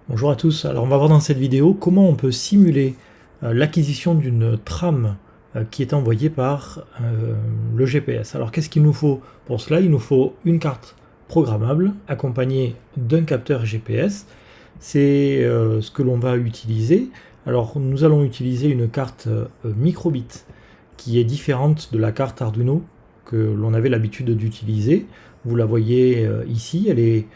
Bonjour à tous, alors on va voir dans cette vidéo comment on peut simuler l'acquisition d'une trame qui est envoyée par le GPS. Alors qu'est-ce qu'il nous faut pour cela? Il nous faut une carte programmable accompagnée d'un capteur GPS. C'est ce que l'on va utiliser. Alors nous allons utiliser une carte microbit qui est différente de la carte Arduino que l'on avait l'habitude d'utiliser. Vous la voyez ici, elle est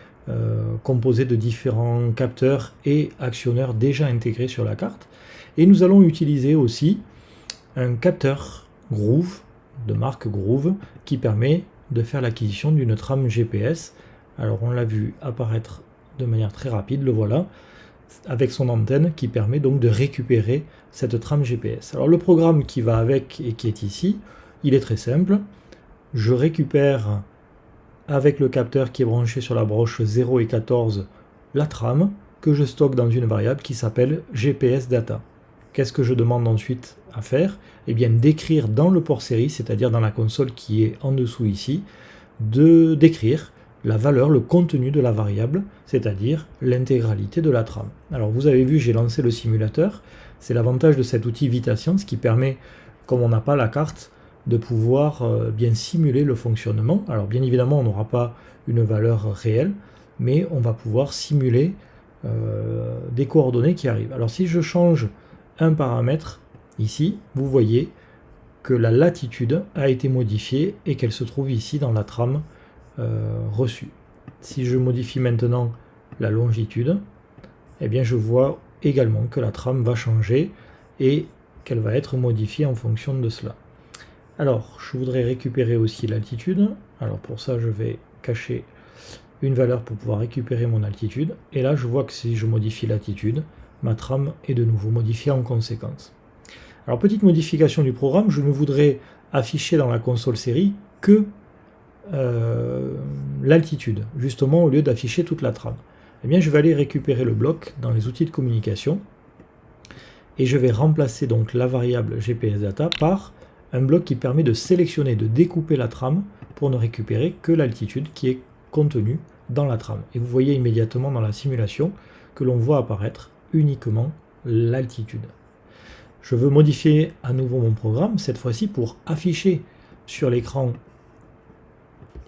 composé de différents capteurs et actionneurs déjà intégrés sur la carte. Et nous allons utiliser aussi un capteur Groove, de marque Groove, qui permet de faire l'acquisition d'une trame GPS. Alors on l'a vu apparaître de manière très rapide, le voilà, avec son antenne qui permet donc de récupérer cette trame GPS. Alors le programme qui va avec et qui est ici, il est très simple. Je récupère avec le capteur qui est branché sur la broche 0 et 14 la trame que je stocke dans une variable qui s'appelle GPS data. Qu'est-ce que je demande ensuite à faire? Eh bien d'écrire dans le port série, c'est-à-dire dans la console qui est en dessous ici, d'écrire la valeur, le contenu de la variable, c'est-à-dire l'intégralité de la trame. Alors vous avez vu, j'ai lancé le simulateur. C'est l'avantage de cet outil VitaScience qui permet, comme on n'a pas la carte, de pouvoir bien simuler le fonctionnement. Alors bien évidemment, on n'aura pas une valeur réelle, mais on va pouvoir simuler des coordonnées qui arrivent. Alors si je change un paramètre, ici, vous voyez que la latitude a été modifiée et qu'elle se trouve ici dans la trame reçue. Si je modifie maintenant la longitude, eh bien je vois également que la trame va changer et qu'elle va être modifiée en fonction de cela. Alors, je voudrais récupérer aussi l'altitude. Alors pour ça, je vais cacher une valeur pour pouvoir récupérer mon altitude. Et là, je vois que si je modifie l'altitude, ma trame est de nouveau modifiée en conséquence. Alors, petite modification du programme, je ne voudrais afficher dans la console série que l'altitude, justement au lieu d'afficher toute la trame. Eh bien, je vais aller récupérer le bloc dans les outils de communication et je vais remplacer donc la variable GPS data par un bloc qui permet de sélectionner, de découper la trame pour ne récupérer que l'altitude qui est contenue dans la trame. Et vous voyez immédiatement dans la simulation que l'on voit apparaître uniquement l'altitude. Je veux modifier à nouveau mon programme, cette fois-ci pour afficher sur l'écran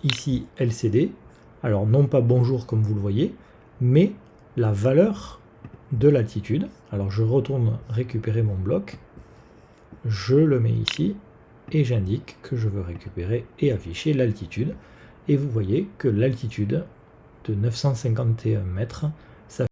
ici LCD, alors non pas bonjour comme vous le voyez, mais la valeur de l'altitude. Alors je retourne récupérer mon bloc, je le mets ici, et j'indique que je veux récupérer et afficher l'altitude. Et vous voyez que l'altitude de 951 mètres